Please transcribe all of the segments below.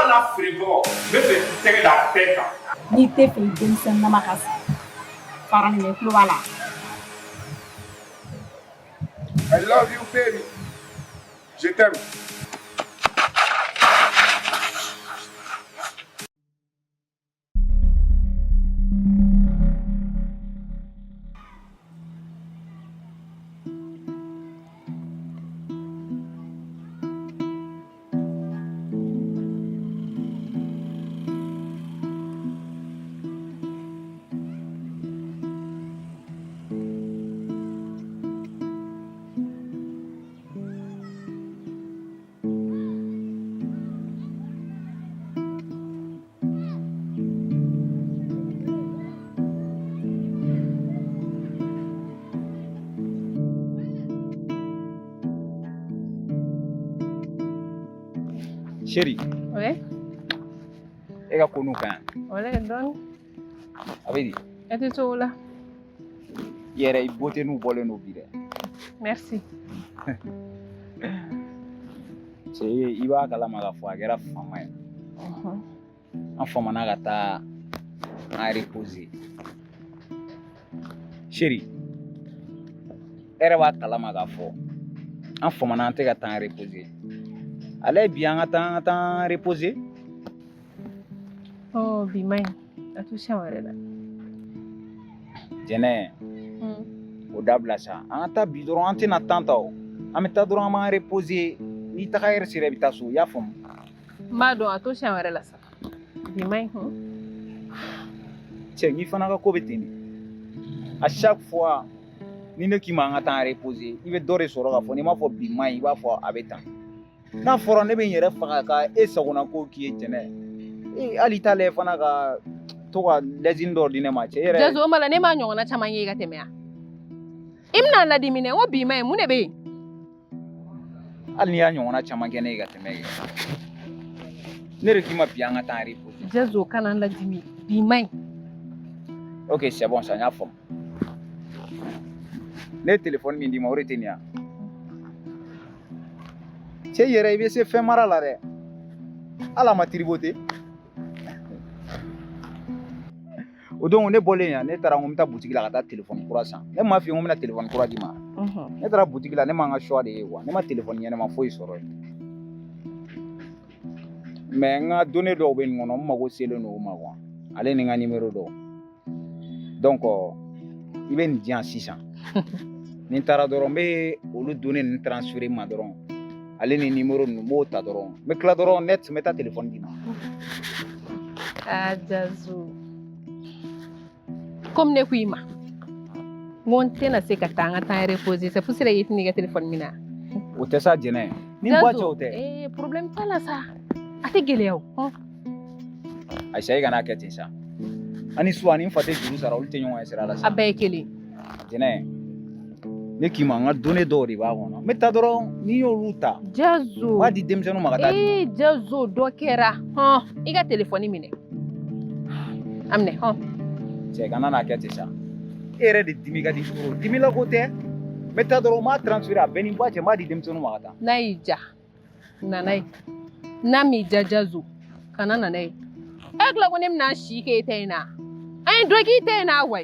la frigo. Me fait tirer la tête. Ni te fait denmisɛnnin nama ka sigi fara nin bɛ tulo b'a la. I love you, baby. Je t'aime. Chérie. Oui. Et ka konu kan. Wala don. Abedi. Ete to la. Yere I bote nu bole no bire. Merci. C'est I ba kala maga fo agera fama ya. En fama na gata a reposer. Chérie. Era ba kala maga fo. En fama na ante gata a reposer. Allez bien attends reposer. Oh, be mine. Atu shawara la. Jene. O dabla sa. Anta bi doron ante na tanta o. Ameta doron ma reposer. Ni ta khair sire bitasu ya fam. Ma do atu shawara la sa. Be mine. Tiens, ni fana ka ko betini. À chaque fois ni ne ki ma ngata reposer, il veut dore soro ka fo ni ma fo bi mine, il va fo abetan. Na fɔra ne bɛ n yɛrɛ faga ka e sagona ko k'i ye jɛnɛ hali t'ale fana ka to ka lɛzini dɔ di ne ma cɛ yɛrɛ Jazo mala ne ma ɲɔgɔnna caman ye ka tɛmɛ yan I bɛna ladiminɛ o bi ma ye mun de bɛ yen hali n'i y'a ɲɔgɔnna caman kɛ ne ye ka tɛmɛ kɛ ne de k'i ma bi an ka taa reposer Jazo kana ladimi bi ma ye ok c'est bon ça n y'a faamu ne ye téléphone min d'i ma o de tɛ nin yan cɛ yɛrɛ I bɛ se fɛn mara la dɛ ala ma triboter o don ne bɔlen yan ne taara n ko n bɛ taa boutique la ka taa téléphone kura san ne m'a f'i ye n ko n bɛna téléphone kura di ma ne taara boutique la ne ma n ka choix de ye quoi ne ma téléphone ɲɛnama foyi sɔrɔ yen mais n ka données dɔw bɛ nin kɔnɔ n mago selen don o ma quoi ale ni n ka numéro dɔw donc I bɛ nin di yan sisan ni n taara dɔrɔn n bɛ olu données ninnu transférer ma dɔrɔn ale ni numéro ninnu n b'o ta dɔrɔn n bɛ tila dɔrɔn net n bɛ taa téléphone di ma. Ah Jazo comme ne ko I ma n ko n tɛna se ka taa n ka temps reposer c'est pour cela I tɛ ne ka téléphone minɛ o tɛ sa jɛnɛ ni ba cɛ o tɛ problème t'a la sa a tɛ gɛlɛya o Ayisa I kana kɛ ten sa ani su ani n fa tɛ juru sara olu tɛ ɲɔgɔn ye sira la sa a bɛɛ ye kelen jɛnɛ ne k'i ma n ka données dɔw de b'a kɔnɔ n bɛ taa dɔrɔn n'i y'olu ta Jazo n b'a di denmisɛnninw ma ka taa Jazo dɔ kɛra I ka téléphone minɛ a minɛ cɛ kana n'a kɛ ten sa e yɛrɛ de dimi ka di furu dimi la ko tɛ n bɛ taa dɔrɔn n b'a transférer a bɛɛ ni n ba cɛ n b'a di denmisɛnninw ma ka taa n'a y'i ja nana ye n'a m'i ja Jazo kana nana ye e tila ko ne bɛna si k'e ta in na an ye dɔ k'i ta in na wa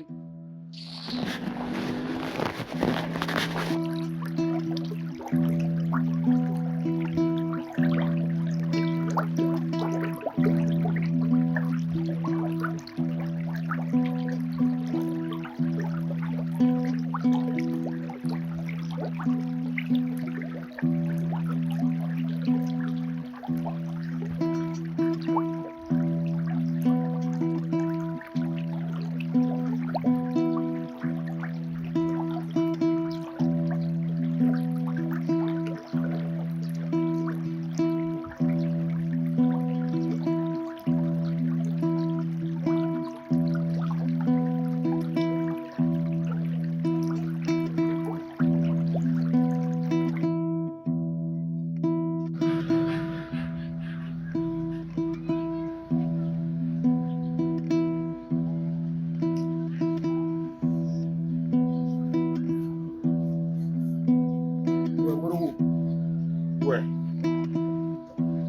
Ouais.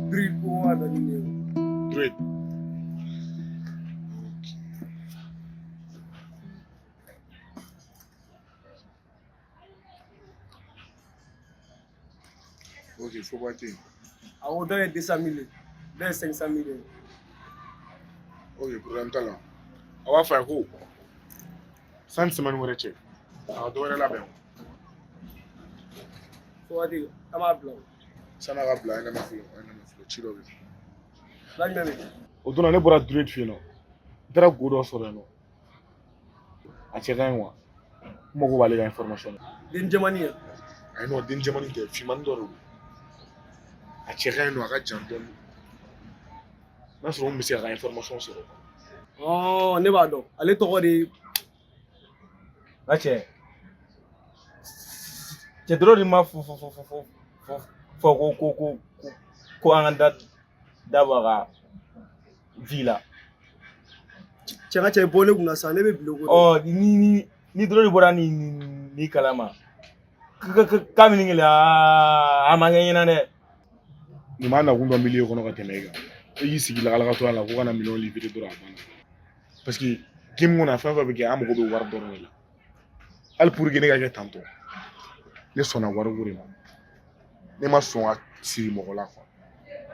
Brille pour moi dans l'idée. do it. Ok, faut pas te. A o dɔ ye 200 000 ye, dɔ ye 500 000 ye. Ok, problème t'a la. A b'a fɔ a ye ko sani semaine wɛrɛ cɛ a ka dɔ wɛrɛ labɛn. Fo waati an b'a bila o. Sani a ka bila a ye ne ma fɔlɔ ci dɔ bɛ yen. N'a jumɛn bɛ yen? O donna ne bɔra Drake fɛ yen nɔ n taara go dɔ sɔrɔ yen nɔ a cɛ ka ɲi wa n mago b'ale ka information na. Den jɛmani ye. Ayi non den jɛmani tɛ finmani dɔ de don a cɛ ka ɲi nɔ a ka jan dɔɔni n'a sɔrɔ n bɛ se k'a ka information sɔrɔ. Ne b'a dɔn ale tɔgɔ de ye. N ka cɛ dɔrɔn de ma fɔ ko an ka da bɔ a ka vi la. Cɛ ka cɛ bɔ ne kunna sa ne bɛ bilo ko. Ni dɔrɔn de bɔra ni kalama k'a bɛ nin kɛlɛ a ma kɛ ɲɛna dɛ. Nin b'a nakun dɔn milieu kɔnɔ ka tɛmɛ e kan e y'i sigi lakalakatɔya la ko kana miliyɔn livrer dɔrɔn a banna parce que game kɔnɔ fɛn fɛn bɛ kɛ an mago bɛ wari dɔrɔn de la hali pour que ne ka kɛ tantɔ ne sɔnna wariko de ma ne ma sɔn ka siri mɔgɔ la quoi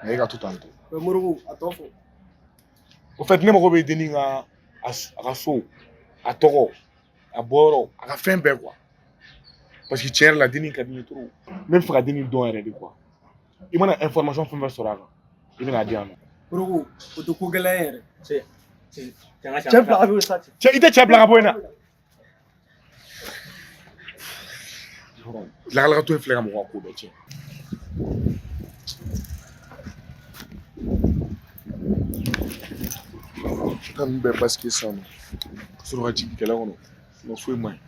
mais e ka to tantɔ. Moribo a tɔ fɔ. Au fait ne mago bɛ dennin ka a ka so a tɔgɔ a bɔyɔrɔ a ka fɛn bɛɛ quoi parce que tiɲɛ yɛrɛ la dennin ka di n ye trop ne bɛ fɛ ka dennin dɔn yɛrɛ de quoi i mana information fɛn fɛn sɔrɔ a kan i bɛna di yan nɔ. Moribo o tɛ ko gɛlɛn yɛrɛ. Cɛ bila ka bɔ yen sa. Cɛ i tɛ cɛ bila ka bɔ yen na. Lakalakatɔ in filɛ ka mɔgɔ ka ko bɛɛ tiɲɛ. Ka ninnu bɛɛ basike sisan nɔ ka sɔrɔ ka jigin kɛlɛ kɔnɔ sinon foyi ma ɲi.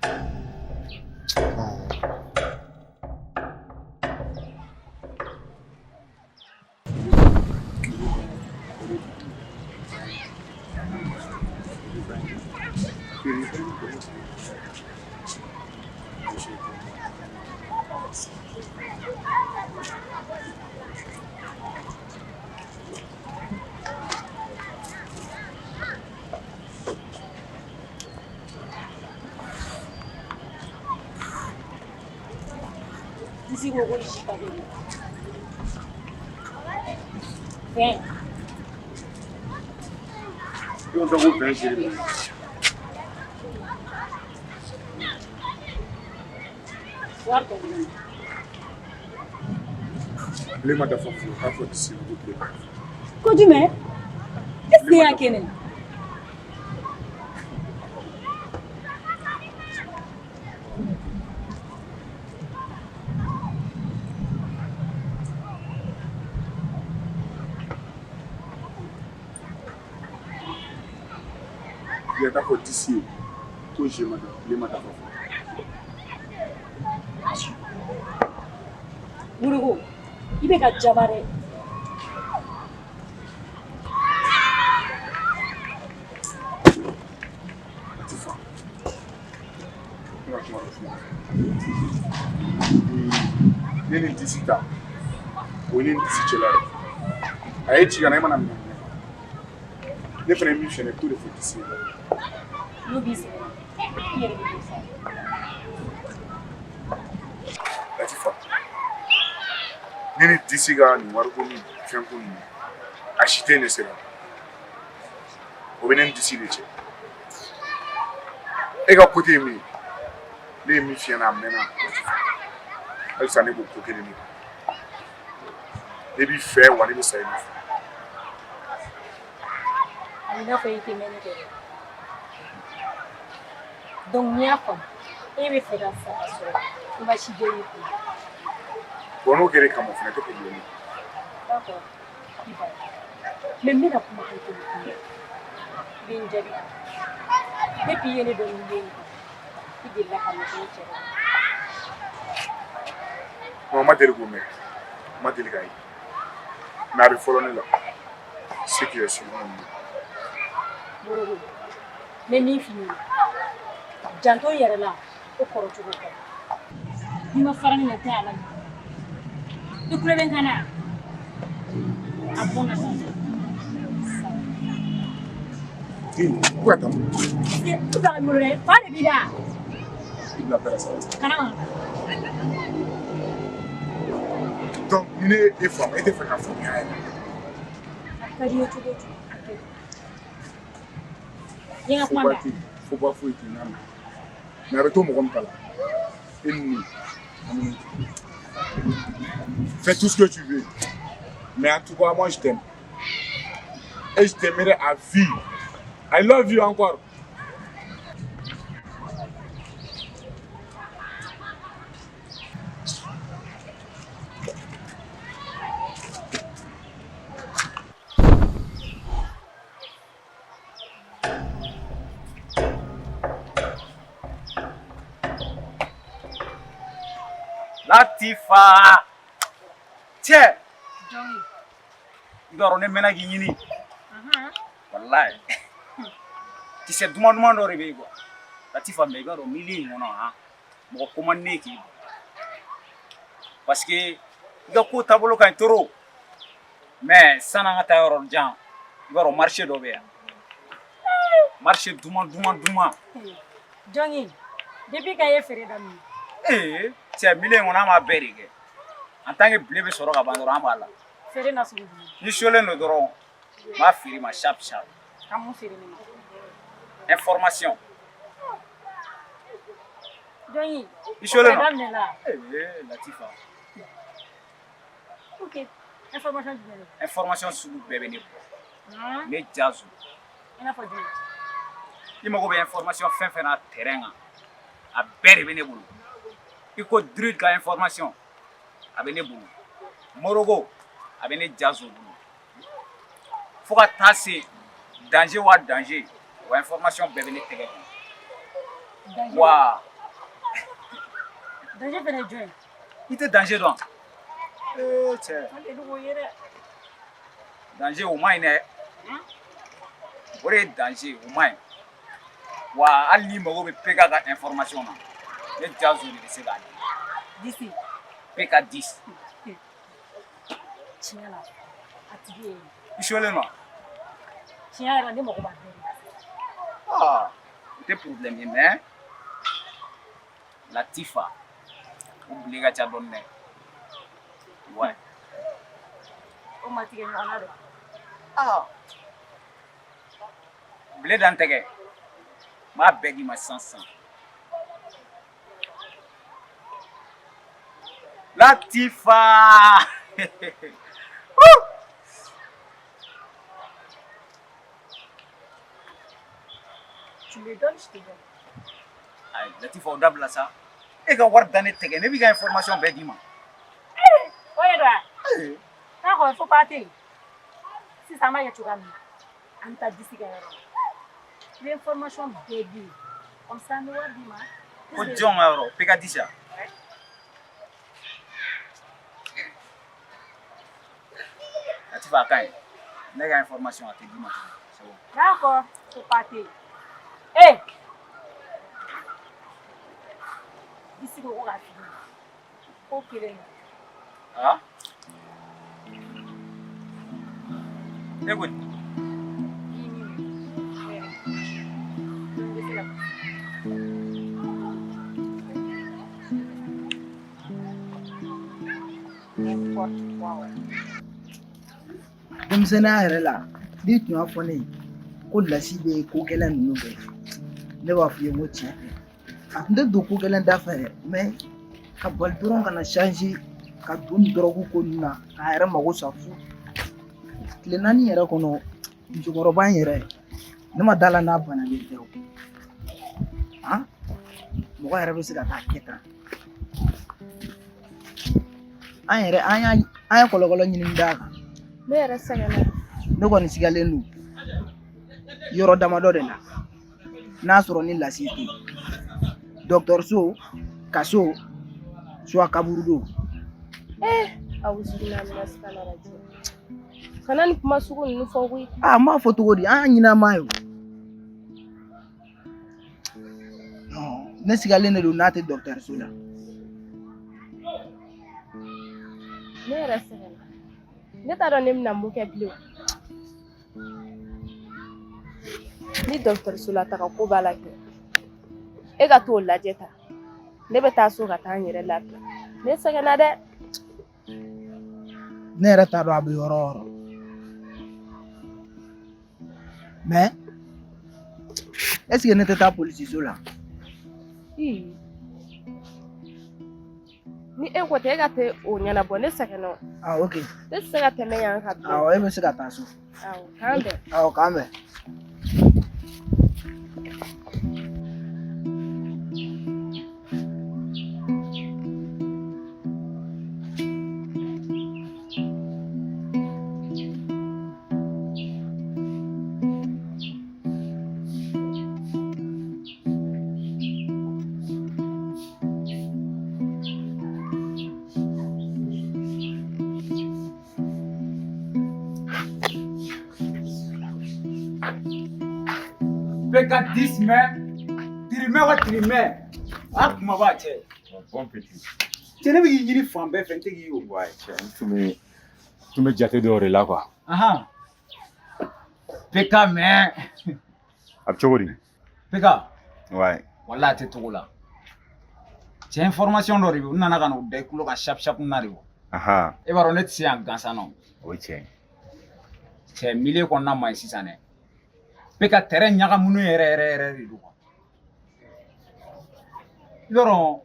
Bile ma dafa fɔlɔ k'a fɔ disi ko bile. Ko jumɛn? Est-ce que y'a kɛnɛ? Bile t'a fɔ disi ye ko je ma dafa bile ma dafa fɔlɔ. Moribo, i bɛ ka jaba dɛ. Ne ni disi ta o ye ne ni disi cɛla ye a ye ci ka na e mana minɛ ne fana ye min fiyɛ ne t'o de fɔ disi ye. N'o b'i sɛgɛn i yɛrɛ bɛ sa. Latifa ne ni disi ka nin wariko ni fɛnko ninnu a si tɛ ne sera o bɛ ne ni disi de cɛ e ka kote ye min ye ne ye min fiyɛ na a mɛnna halisa ne b'o ko kelen de kan ne b'i fɛ wa ne bɛ sa i nɔfɛ. A b'i n'a fɔ i tɛ mɛn ne kɛ dɛ. Donc n'i y'a faamu e bɛ fɛ ka sara sɔrɔ i ma si jɛ i kun. Bon n'o kɛra e kama o fana tɛ problème ye. D'accord i ba ye mais n bɛna kuma kɛ cogo di i bɛ n jaabi depuis i ye ne dɔn nin den in kan i delila ka ne kɛ cɛ la. Non n ma deli k'o mɛn n ma deli k'a ye mais a bɛ fɔlɔ ne la ce qui est sûr Moribo, n bɛ min f'i ye janto i yɛrɛ la o kɔrɔ cogo kɔ. N'i ma fara ne la tɛ a la i tulo bɛ n kan na a bɔn na Pourquoi t'as Tu vas me le pas de vida. il l'appelle ça? Kana. Donc, il est femme, il est fait la femme. Kadi yo tudo. Yenga kwanda. Faut pas fouiller tout le monde. Mais avec toi, mon là. Fais tout ce que tu veux. Mais en tout cas, moi, je t'aime. Et je t'aimerai à vie. I love you encore. Latifa! Tiens! Idoro ne mena ginyini. Wallahi. Ti se duma do rebe quoi. Latifa me garo mili ngono ha. Mo ko manne ki. Parce que iga ko tabolo kan toro. Mais sana ngata yoro jan. Igaro marché do be. Marché duma. Jongi. Depuis ka ye fere dami. Tiens mili ngona ma berige. En tant que blé be soro ka bandoro amala. Fere na sugu. Ni chole no doro. Ma firi ma sharp. Kamu fere ni. Information. Jongi. Isolé non. Latifa. Ok. Information du bébé. Information sur le bébé ne Hein? Mais jazu. On a pas dit. Il m'a dit information fin na terrain a bere bene bulu. Il ko druid ka information a bene bulu. Morogo a bene jazu bulu. Faut ka tasser danger ou information bébé ne tege. Wa Danger fene join. il te danger donc. Tiens. On est nouveau yere. Danger au moins ne. Ore danger au moins. Wa ali mago be peka ka information na. Ne jazu ni se ga. D'ici. Peka 10. Tiens Atibie. Isolé no. Tiens là, ne mo ko ba. Ah, c'est problème mais Latifa oublie ga cha donne. Ouais. O ma tige ni ona do. Ah. Blé d'antege. Ma begi ma 500. Latifa. Tu me donnes, je te donne. Ay, Latifa o dabla sa. E ga war dane tege ne bi ga information be di ma. Oye doa. Quand il faut partir. Si ça m'a y a tout gagné. On t'a dit que l'information baby. Comme ça nous a dit ma. Ko jong euro peka 10 ya. Latifa kai. Ne ga information a te di ma. C'est bon. D'accord, faut partir. Eh. D'ici que on a fini. Ok les. Ah? Écoute. Denmisɛnninya yɛrɛ la n'i tun y'a fɔ ne ye ko lasi bɛ ko gɛlɛn ninnu kɛ ne b'a f'i ye n ko tiɲɛ tɛ a tun tɛ don ko gɛlɛn da fɛ dɛ mais ka bali dɔrɔn ka na changer ka don nin dɔrɔgu ko ninnu na k'a yɛrɛ mago sa fu tile 4 yɛrɛ kɔnɔ musokɔrɔba in yɛrɛ ne ma d'a la n'a banalen tɛ o han mɔgɔ yɛrɛ bɛ se ka taa kɛ tan an yɛrɛ an ye kɔlɔkɔlɔ ɲini d'a kan Ne yɛrɛ sɛgɛnna. ne kɔni sigalen don yɔrɔ damadɔ de la n'a sɔrɔ ni lasi tɛ dɔgɔtɔrɔso kaso soit kaburudo. Awuzubila mina sikana rajim. Kana ni kuma sugu ninnu fɔ koyi. N m'a fɔ cogo di an y'a ɲin'a ma ye o. Ne sigalen de don n'a tɛ dɔgɔtɔrɔso la. Ne yɛrɛ sɛgɛnna. Ne t'a dɔn ne bɛna mun kɛ bilen. Ni dɔgɔtɔrɔso la taga ko b'a la kɛ. E ka t'o lajɛ ta. Ne bɛ taa so ka taa n yɛrɛ lafiya. Ne sɛgɛnna dɛ. Ne yɛrɛ t'a dɔn a bɛ yɔrɔ o yɔrɔ. Mais est-ce que ne tɛ taa polisiso la? Ni e ko ten e ka tɛ o ɲɛnabɔ ne sɛgɛnna o. Ah ok. Ne tɛ se ka tɛmɛ yan ka to. Awɔ e bɛ se ka taa so. Awɔ k'an bɛn. Awɔ k'an bɛn. Beka 10 mai, trimɛ. A kuma b'a cɛ. Bon petit. Cɛ ne bɛ k'i ɲini fan bɛɛ fɛ n tɛ k'i ye o. Ouais, cɛ tun bɛ jate dɔw de la quoi. Beka mɛn. A bɛ cogo di? Beka. Ouais. Wala a tɛ togo la. Cɛ information dɔ de bɛ yen u nana ka n'o da i kulo kan shap na de o. E b'a dɔn ne tɛ se yan gansan nɔ. O ye tiɲɛ ye. Cɛ milieu kɔnɔna ma ɲi sisan dɛ. Beka terrain ɲagamunu yɛrɛ de don quoi. Yɔrɔ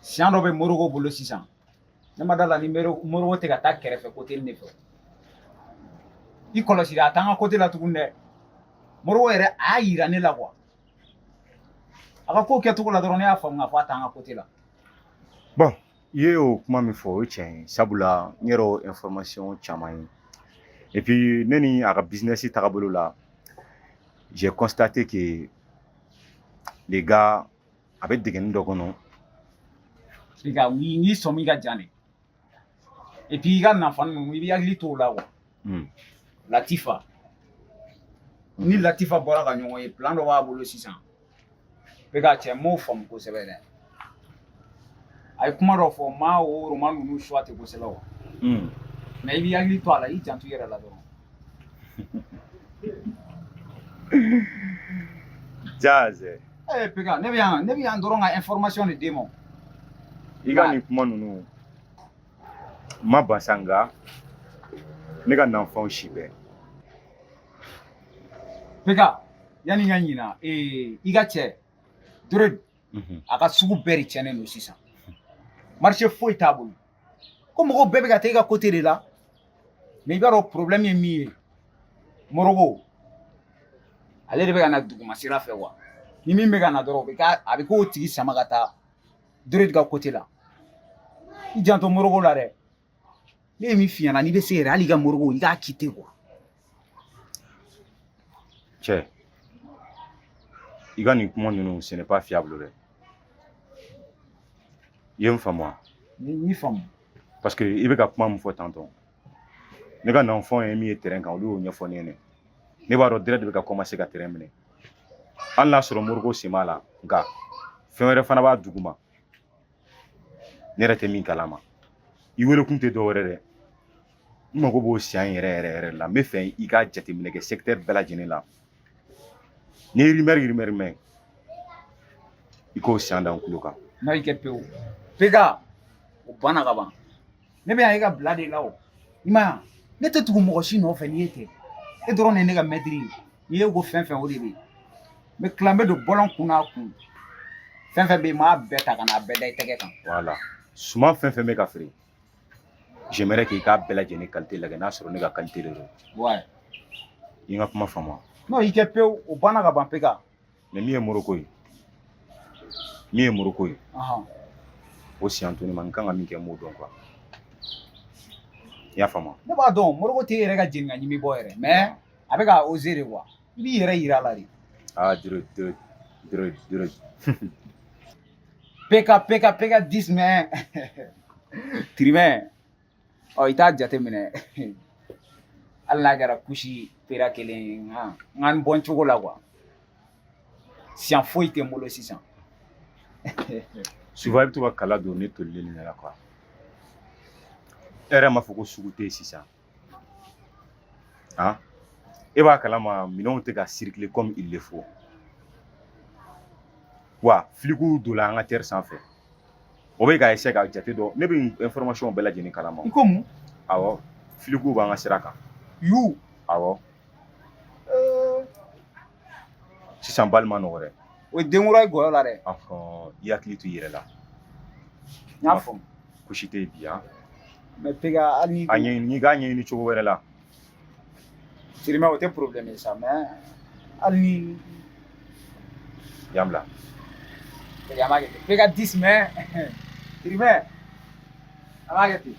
siɲɛ dɔ bɛ Morigo bolo sisan. Ne ma d'a la ni Morigo tɛ ka taa kɛrɛfɛ côté nin de fɛ. I kɔlɔsi a t'an ka côté la tuguni dɛ. Morigo yɛrɛ a y'a yira ne la quoi. A ka ko kɛcogo la dɔrɔn ne y'a faamu k'a fɔ a t'an ka côté la. Bon, i ye o kuma min fɔ o ye tiɲɛ ye sabula n yɛrɛ o information caman ye. Et puis ne ni a ka business tagabolo la j'ai constaté que les gars a bɛ dingɛnin dɔ kɔnɔ. Les gars, oui, ni sɔmi ka jan de. Et puis i ka nafan ninnu i b'i hakili to o la quoi. Latifa. Ni Latifa bɔra ka ɲɔgɔn ye plan dɔ b'a bolo sisan. Beka cɛ m'o faamu kosɛbɛ dɛ. A ye kuma dɔ fɔ ma o roman ninnu choix tɛ kosɛbɛ wa. Mais i b'i hakili to a la i janto i yɛrɛ la dɔrɔn. Jazz. Beka ne bɛ yan dɔrɔn ka information de d'e ma. I ka nin kuma ninnu ma basa nka ne ka nanfɛnw si bɛɛ. Beka yanni n ka ɲina i ka cɛ Dore a ka sugu bɛɛ de tiɲɛnen don sisan. Marché foyi t'a bolo. Ko mɔgɔw bɛɛ bɛ ka taa i ka côté de la. Mais i b'a dɔn problème ye min ye Morigo ale de bɛ ka na duguma sira fɛ wa. Ni min bɛ ka na dɔrɔn a bɛ k'o tigi sama ka taa Dore ka côté la. I janto Morigo la dɛ. Ne ye min f'i ɲɛna n'i bɛ se yɛrɛ hali i ka Morigo i k'a quitter quoi. Cɛ i ka nin kuma ninnu ce n'est pas fiable dɛ. I ye n faamu wa? N'i faamu. Parce que i bɛ ka kuma min fɔ tantôt ne ka nanfɛnw ye min ye terrain kan olu y'o ɲɛfɔ ne ɲɛna. Ne b'a dɔn direct bɛ ka commencer ka terrain minɛ. Hali n'a sɔrɔ Morigo sen b'a la nka fɛn wɛrɛ fana b'a duguma ne yɛrɛ tɛ min kalama. I welekun tɛ dɔ wɛrɛ dɛ. N mago b'o siɲɛ yɛrɛ la n bɛ fɛ i ka jateminɛ kɛ secteur bɛɛ lajɛlen la. Ni rumeur mɛn i k'o siɲɛ da n kulo kan. N'a y'i kɛ pewu. Beka o banna ka ban. Ne bɛ yan i ka bila de la o. I ma ye ne tɛ tugu mɔgɔ si nɔfɛ n'i ye tɛ. E dɔrɔn de ye ne ka maître ye. N'i ye ko fɛn o de bɛ yen. N bɛ tila n bɛ don bɔlɔn kun n'a kun. Fɛn bɛ yen n b'a bɛɛ ta ka n'a bɛɛ da i tɛgɛ kan. Voilà. Suman fɛn bɛ ka feere. J'aimerais que i k'a bɛɛ lajɛlen qualité lajɛ n'a sɔrɔ ne ka qualité de don. Ouais. I n ka kuma faamu. Non i kɛ pewu o banna ka ban Beka. Mais min ye Morigo ye. O siɲɛ to ne ma n kan ka min kɛ n b'o dɔn quoi. I y'a faamu. Ne b'a dɔn Morigo t'e yɛrɛ ka jeni ka ɲimi bɔ yɛrɛ mais a bɛ ka oser de quoi. I b'i yɛrɛ yira a la de. Ah Dore. Beka 10 mai. Trimɛ. I t'a jate minɛ. Hali n'a kɛra couche pera kelen n ka n bɔ n cogo la quoi. Siɲɛ foyi tɛ n bolo sisan. Souvent i bɛ to ka kala don ne tolilen nin la quoi. E yɛrɛ m'a fɔ ko sugu tɛ yen sisan. e b'a kalama minɛnw tɛ ka circuler comme il le faut wa filigu donna an ka terre sanfɛ o bɛ ka essayer ka jate dɔ ne bɛ information bɛɛ lajɛlen kalama I ko mun awɔ filigu b'an ka sira kan yu awɔ sisan bali ma nɔgɔ dɛ o ye denkura ye gɔyɔ la dɛ i hakili to i yɛrɛ la n y'a faamu kusi tɛ bi yan mais pega hali ni a ɲɛɲini i k'a ɲɛɲini cogo wɛrɛ la sirimɛ o tɛ problème ye sa mais hali ni yan bila pega a m'a kɛ ten pega 10 mais sirimɛ a m'a kɛ ten